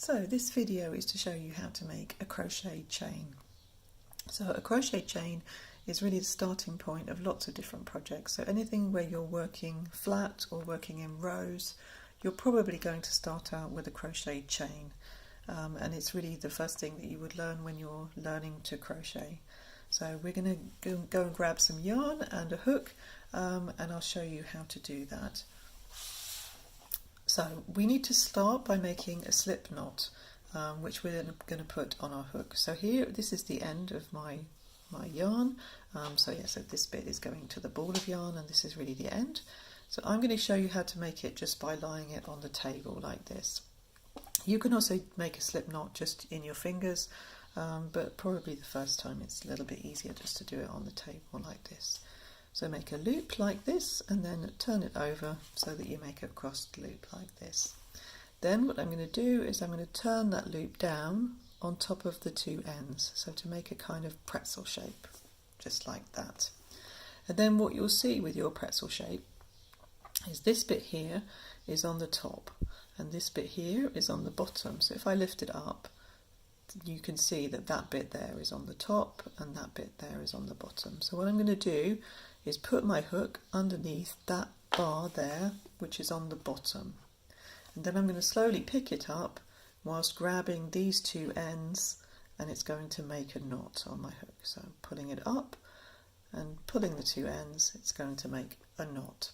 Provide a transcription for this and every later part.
So this video is to show you how to make a crochet chain. So a crochet chain is really the starting point of lots of different projects. So anything where you're working flat or working in rows, you're probably going to start out with a crochet chain. And it's really the first thing that you would learn when you're learning to crochet. So we're going to go and grab some yarn and a hook, and I'll show you how to do that. So we need to start by making a slip knot, which we're going to put on our hook. So here, this is the end of my yarn. So this bit is going to the ball of yarn, and this is really the end. So I'm going to show you how to make it just by lying it on the table like this. You can also make a slip knot just in your fingers, but probably the first time it's a little bit easier just to do it on the table like this. So make a loop like this and then turn it over so that you make a crossed loop like this. Then what I'm going to do is I'm going to turn that loop down on top of the two ends, so to make a kind of pretzel shape, just like that. And then what you'll see with your pretzel shape is this bit here is on the top and this bit here is on the bottom. So if I lift it up, you can see that that bit there is on the top and that bit there is on the bottom. So what I'm going to do is put my hook underneath that bar there, which is on the bottom. And then I'm going to slowly pick it up whilst grabbing these two ends, and it's going to make a knot on my hook. So I'm pulling it up and pulling the two ends, it's going to make a knot.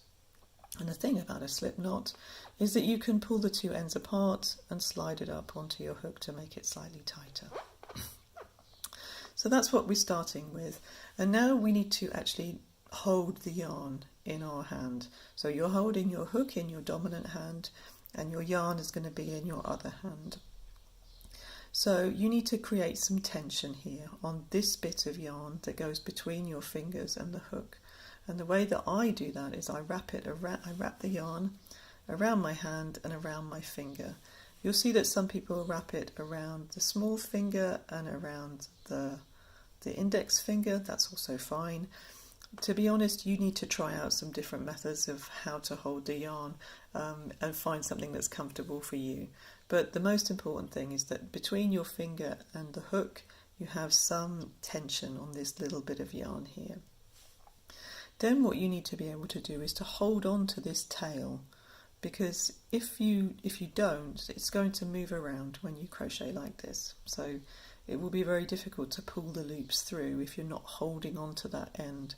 And the thing about a slip knot is that you can pull the two ends apart and slide it up onto your hook to make it slightly tighter. So that's what we're starting with. And now we need to actually hold the yarn in our hand. So you're holding your hook in your dominant hand and your yarn is going to be in your other hand. So you need to create some tension here on this bit of yarn that goes between your fingers and the hook. And the way that I do that is I wrap the yarn around my hand and around my finger. You'll see that some people wrap it around the small finger and around the index finger. That's also fine. To be honest, you need to try out some different methods of how to hold the yarn and find something that's comfortable for you. But the most important thing is that between your finger and the hook, you have some tension on this little bit of yarn here. Then what you need to be able to do is to hold on to this tail, because if you don't, it's going to move around when you crochet like this. So it will be very difficult to pull the loops through if you're not holding on to that end.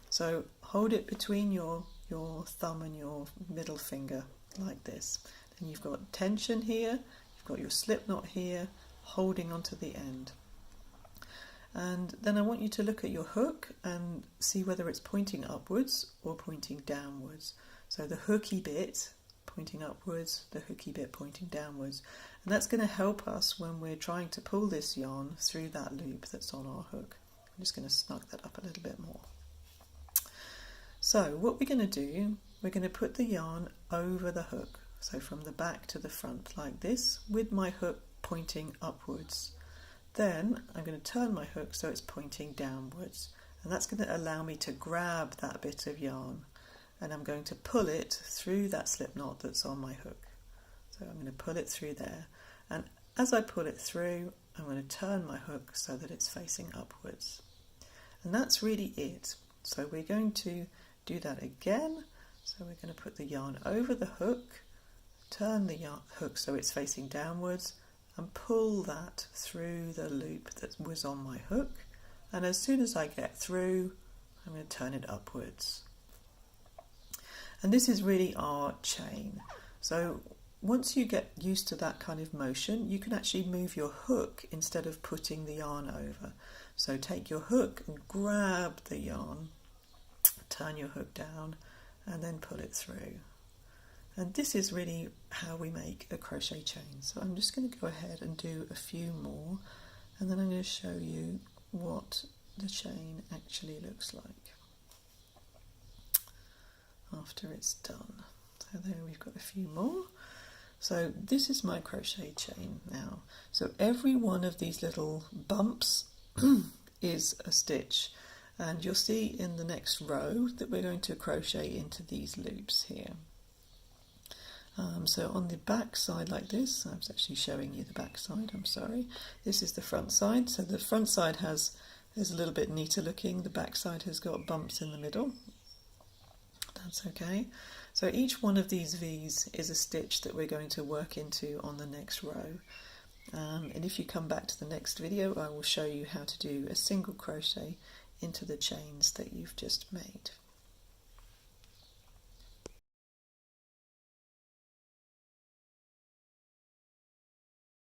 So hold it between your thumb and your middle finger like this. Then you've got tension here, you've got your slip knot here, holding onto the end. And then I want you to look at your hook and see whether it's pointing upwards or pointing downwards. So the hooky bit pointing upwards, the hooky bit pointing downwards. And that's going to help us when we're trying to pull this yarn through that loop that's on our hook. I'm just going to snug that up a little bit more. So what we're going to do, we're going to put the yarn over the hook. So from the back to the front like this, with my hook pointing upwards. Then I'm going to turn my hook so it's pointing downwards, and that's going to allow me to grab that bit of yarn, and I'm going to pull it through that slip knot that's on my hook. So I'm going to pull it through there, and as I pull it through, I'm going to turn my hook so that it's facing upwards. And that's really it. So we're going to do that again. So we're going to put the yarn over the hook, turn the hook so it's facing downwards, and pull that through the loop that was on my hook, and as soon as I get through, I'm going to turn it upwards. And this is really our chain. So once you get used to that kind of motion, you can actually move your hook instead of putting the yarn over. So take your hook and grab the yarn, turn your hook down, and then pull it through. And this is really how we make a crochet chain. So I'm just going to go ahead and do a few more, and then I'm going to show you what the chain actually looks like after it's done. So there we've got a few more. So this is my crochet chain now. So every one of these little bumps is a stitch, and you'll see in the next row that we're going to crochet into these loops here. So on the back side like this, I was actually showing you the back side, I'm sorry. This is the front side. So the front side is a little bit neater looking. The back side has got bumps in the middle. That's okay. So each one of these V's is a stitch that we're going to work into on the next row. And if you come back to the next video, I will show you how to do a single crochet into the chains that you've just made.